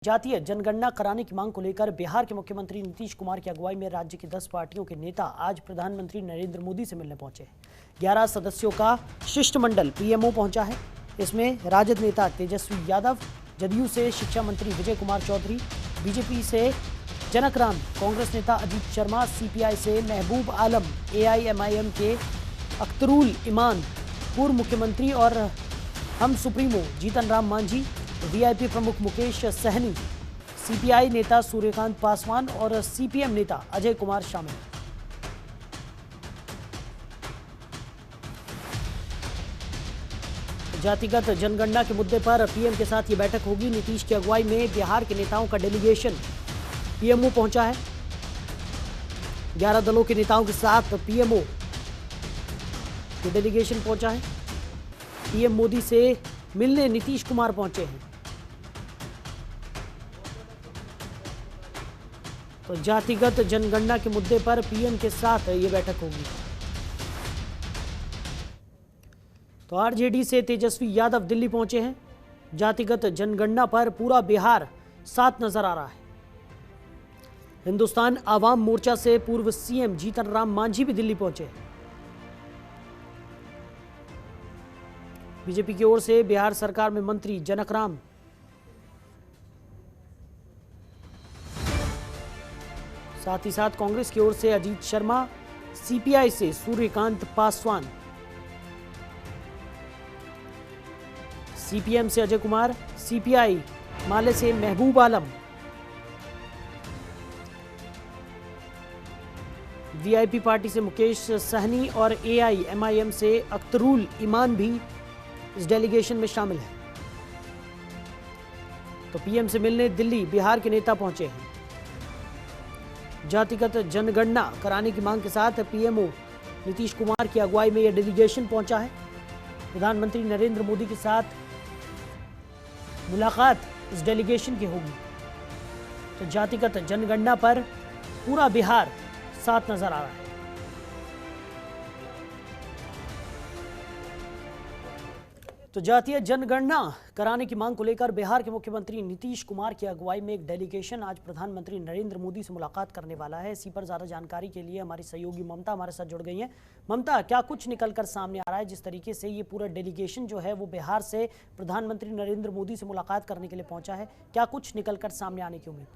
जातीय जनगणना कराने की मांग को लेकर बिहार के मुख्यमंत्री नीतीश कुमार की अगुवाई में राज्य की 10 पार्टियों के नेता आज प्रधानमंत्री नरेंद्र मोदी से मिलने पहुंचे। 11 सदस्यों का शिष्टमंडल पीएमओ पहुंचा है। इसमें राजद नेता तेजस्वी यादव, जदयू से शिक्षा मंत्री विजय कुमार चौधरी, बीजेपी से जनक राम, कांग्रेस नेता अजीत शर्मा, सीपीआई से महबूब आलम, एआईएमआईएम के अख्तरुल इमान, पूर्व मुख्यमंत्री और हम सुप्रीमो जीतन राम मांझी, वीआईपी प्रमुख मुकेश सहनी, सीपीआई नेता सूर्यकांत पासवान और सीपीएम नेता अजय कुमार शामिल। जातिगत जनगणना के मुद्दे पर पीएम के साथ ये बैठक होगी। नीतीश की अगुवाई में बिहार के नेताओं का डेलीगेशन पीएमओ पहुंचा है। 11 दलों के नेताओं के साथ पीएमओ के डेलीगेशन पहुंचा है। पीएम मोदी से मिलने नीतीश कुमार पहुंचे हैं। तो जातिगत जनगणना के मुद्दे पर पीएम के साथ ये बैठक होगी। तो आरजेडी से तेजस्वी यादव दिल्ली पहुंचे हैं। जातिगत जनगणना पर पूरा बिहार साथ नजर आ रहा है। हिंदुस्तान आवाम मोर्चा से पूर्व सीएम जीतन राम मांझी भी दिल्ली पहुंचे हैं। बीजेपी की ओर से बिहार सरकार में मंत्री जनक राम, साथ ही साथ कांग्रेस की ओर से अजीत शर्मा, सीपीआई से सूर्यकांत पासवान, सीपीएम से अजय कुमार, सीपीआई माले से महबूब आलम, वीआईपी पार्टी से मुकेश सहनी और एआईएमआईएम से अख्तरुल इमान भी इस डेलीगेशन में शामिल है। तो पीएम से मिलने दिल्ली बिहार के नेता पहुंचे हैं। जातिगत जनगणना कराने की मांग के साथ पीएमओ नीतीश कुमार की अगुवाई में यह डेलीगेशन पहुंचा है। प्रधानमंत्री नरेंद्र मोदी के साथ मुलाकात इस डेलीगेशन की होगी। तो जातिगत जनगणना पर पूरा बिहार साथ नजर आ रहा है। तो जातीय जनगणना कराने की मांग को लेकर बिहार के मुख्यमंत्री नीतीश कुमार की अगुवाई में एक डेलीगेशन आज प्रधानमंत्री नरेंद्र मोदी से मुलाकात करने वाला है। इसी पर ज्यादा जानकारी के लिए हमारी सहयोगी ममता हमारे साथ जुड़ गई हैं। ममता, क्या कुछ निकलकर सामने आ रहा है? जिस तरीके से ये पूरा डेलीगेशन जो है वो बिहार से प्रधानमंत्री नरेंद्र मोदी से मुलाकात करने के लिए पहुंचा है, क्या कुछ निकलकर सामने आने की उम्मीद?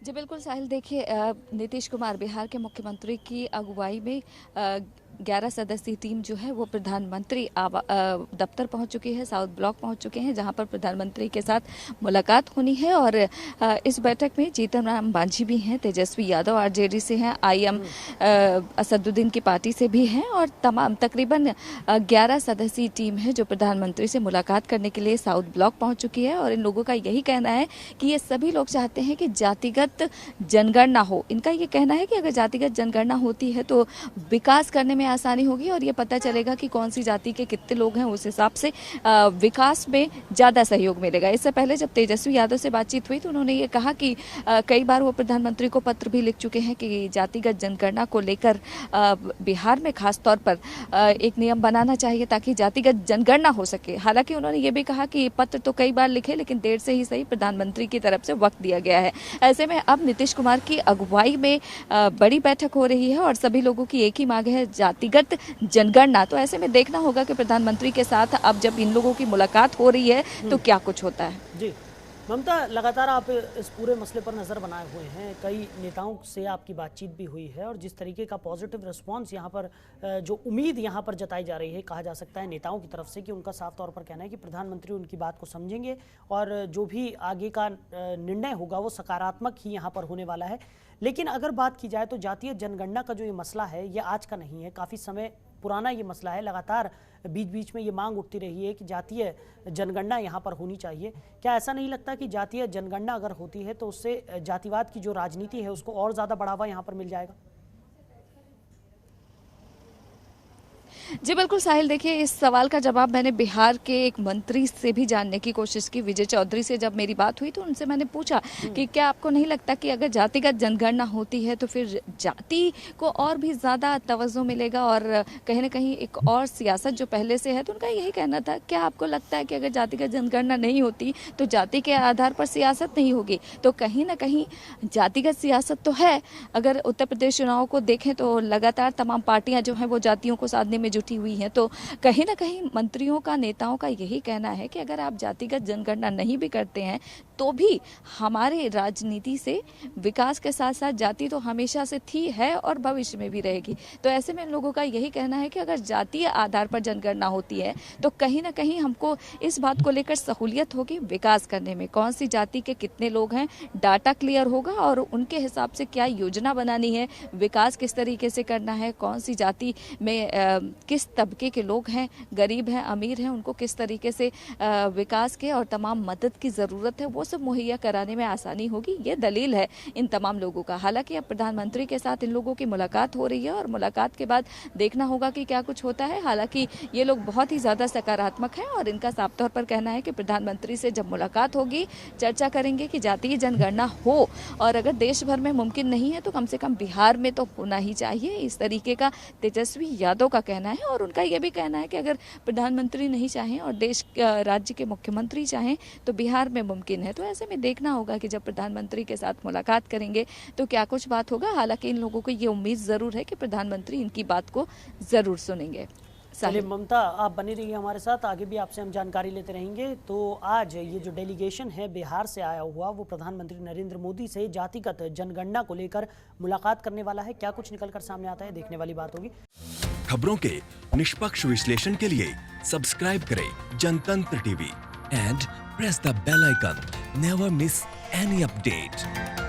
जी बिल्कुल साहिल, देखिए नीतीश कुमार बिहार के मुख्यमंत्री की अगुवाई में 11 सदस्यीय टीम जो है वो प्रधानमंत्री दफ्तर पहुंच चुकी है, साउथ ब्लॉक पहुंच चुके हैं, जहां पर प्रधानमंत्री के साथ मुलाकात होनी है। और इस बैठक में जीतन राम मांझी भी हैं, तेजस्वी यादव आरजेडी से हैं, आईएम असदुद्दीन की पार्टी से भी हैं और तमाम तकरीबन 11 सदस्यीय टीम है जो प्रधानमंत्री से मुलाकात करने के लिए साउथ ब्लॉक पहुँच चुकी है। और इन लोगों का यही कहना है कि ये सभी लोग चाहते हैं कि जातिगत जनगणना हो। इनका ये कहना है कि अगर जातिगत जनगणना होती है तो विकास करने में आसानी होगी और ये पता चलेगा कि कौन सी जाति के कितने लोग हैं, उस हिसाब से विकास में ज़्यादा सहयोग मिलेगा। इससे पहले जब तेजस्वी यादव से बातचीत हुई तो उन्होंने ये कहा कि कई बार वो प्रधानमंत्री को पत्र भी लिख चुके हैं कि जातिगत जनगणना को लेकर बिहार में खास तौर पर एक नियम बनाना चाहिए ताकि जातिगत जनगणना हो सके। हालांकि उन्होंने ये भी कहा कि पत्र तो कई बार लिखे लेकिन देर से ही सही प्रधानमंत्री की तरफ से वक्त दिया गया है। ऐसे में अब नीतीश कुमार की अगुवाई में बड़ी बैठक हो रही है और सभी लोगों की एक ही मांग है, जातिगत जनगणना। तो ऐसे में देखना होगा कि प्रधानमंत्री के साथ अब जब इन लोगों की मुलाकात हो रही है तो क्या कुछ होता है। जी ममता, लगातार आप इस पूरे मसले पर नज़र बनाए हुए हैं, कई नेताओं से आपकी बातचीत भी हुई है और जिस तरीके का पॉजिटिव रिस्पांस यहाँ पर, जो उम्मीद यहाँ पर जताई जा रही है, कहा जा सकता है नेताओं की तरफ से कि उनका साफ तौर पर कहना है कि प्रधानमंत्री उनकी बात को समझेंगे और जो भी आगे का निर्णय होगा वो सकारात्मक ही यहाँ पर होने वाला है। लेकिन अगर बात की जाए तो जातीय जनगणना का जो ये मसला है ये आज का नहीं है, काफ़ी समय पुराना ये मसला है। लगातार बीच बीच में ये मांग उठती रही है कि जातीय जनगणना यहाँ पर होनी चाहिए। क्या ऐसा नहीं लगता कि जातीय जनगणना अगर होती है तो उससे जातिवाद की जो राजनीति है उसको और ज़्यादा बढ़ावा यहाँ पर मिल जाएगा? जी बिल्कुल साहिल, देखिए इस सवाल का जवाब मैंने बिहार के एक मंत्री से भी जानने की कोशिश की। विजय चौधरी से जब मेरी बात हुई तो उनसे मैंने पूछा कि क्या आपको नहीं लगता कि अगर जातिगत जनगणना होती है तो फिर जाति को और भी ज़्यादा तवज्जो मिलेगा और कहीं ना कहीं एक और सियासत जो पहले से है। तो उनका यही कहना था, क्या आपको लगता है कि अगर जातिगत जनगणना नहीं होती तो जाति के आधार पर सियासत नहीं होगी? तो कहीं ना कहीं जातिगत सियासत तो है। अगर उत्तर प्रदेश चुनाव को देखें तो लगातार तमाम पार्टियां जो हैं वो जातियों को साधने में जुटी हुई हैं। तो कहीं ना कहीं मंत्रियों का, नेताओं का यही कहना है कि अगर आप जातिगत जनगणना नहीं भी करते हैं तो भी हमारे राजनीति से विकास के साथ साथ जाति तो हमेशा से थी, है और भविष्य में भी रहेगी। तो ऐसे में लोगों का यही कहना है कि अगर जातीय आधार पर जनगणना होती है तो कहीं ना कहीं हमको इस बात को लेकर सहूलियत होगी विकास करने में। कौन सी जाति के कितने लोग हैं, डाटा क्लियर होगा और उनके हिसाब से क्या योजना बनानी है, विकास किस तरीके से करना है, कौन सी जाति में किस तबके के लोग हैं, गरीब हैं, अमीर हैं, उनको किस तरीके से विकास के और तमाम मदद की ज़रूरत है, वो सब मुहैया कराने में आसानी होगी। ये दलील है इन तमाम लोगों का। हालांकि अब प्रधानमंत्री के साथ इन लोगों की मुलाकात हो रही है और मुलाकात के बाद देखना होगा कि क्या कुछ होता है। हालांकि ये लोग बहुत ही ज़्यादा सकारात्मक हैं और इनका साफ तौर पर कहना है कि प्रधानमंत्री से जब मुलाकात होगी चर्चा करेंगे कि जातीय जनगणना हो, और अगर देश भर में मुमकिन नहीं है तो कम से कम बिहार में तो होना ही चाहिए। इस तरीके का तेजस्वी यादव का कहना है और उनका यह भी कहना है कि अगर प्रधानमंत्री नहीं चाहें और राज्य के मुख्यमंत्री चाहें तो बिहार में मुमकिन है। तो ऐसे में देखना होगा कि जब प्रधानमंत्री के साथ मुलाकात करेंगे तो क्या कुछ बात होगा। हालांकि इन लोगों को ये उम्मीद ज़रूर है कि प्रधानमंत्री इनकी बात को ज़रूर सुनेंगे। चलिए ममता, आप बनी रहिए हमारे साथ, आगे भी आपसे हम जानकारी लेते रहेंगे। तो आज ये जो डेलीगेशन है बिहार से आया हुआ, वो प्रधानमंत्री नरेंद्र मोदी से जातिगत जनगणना को लेकर मुलाकात करने वाला है। क्या कुछ निकलकर सामने आता है, देखने वाली बात होगी। खबरों के निष्पक्ष विश्लेषण के लिए सब्सक्राइब करें Jantantra TV and press the bell icon. Never miss any update.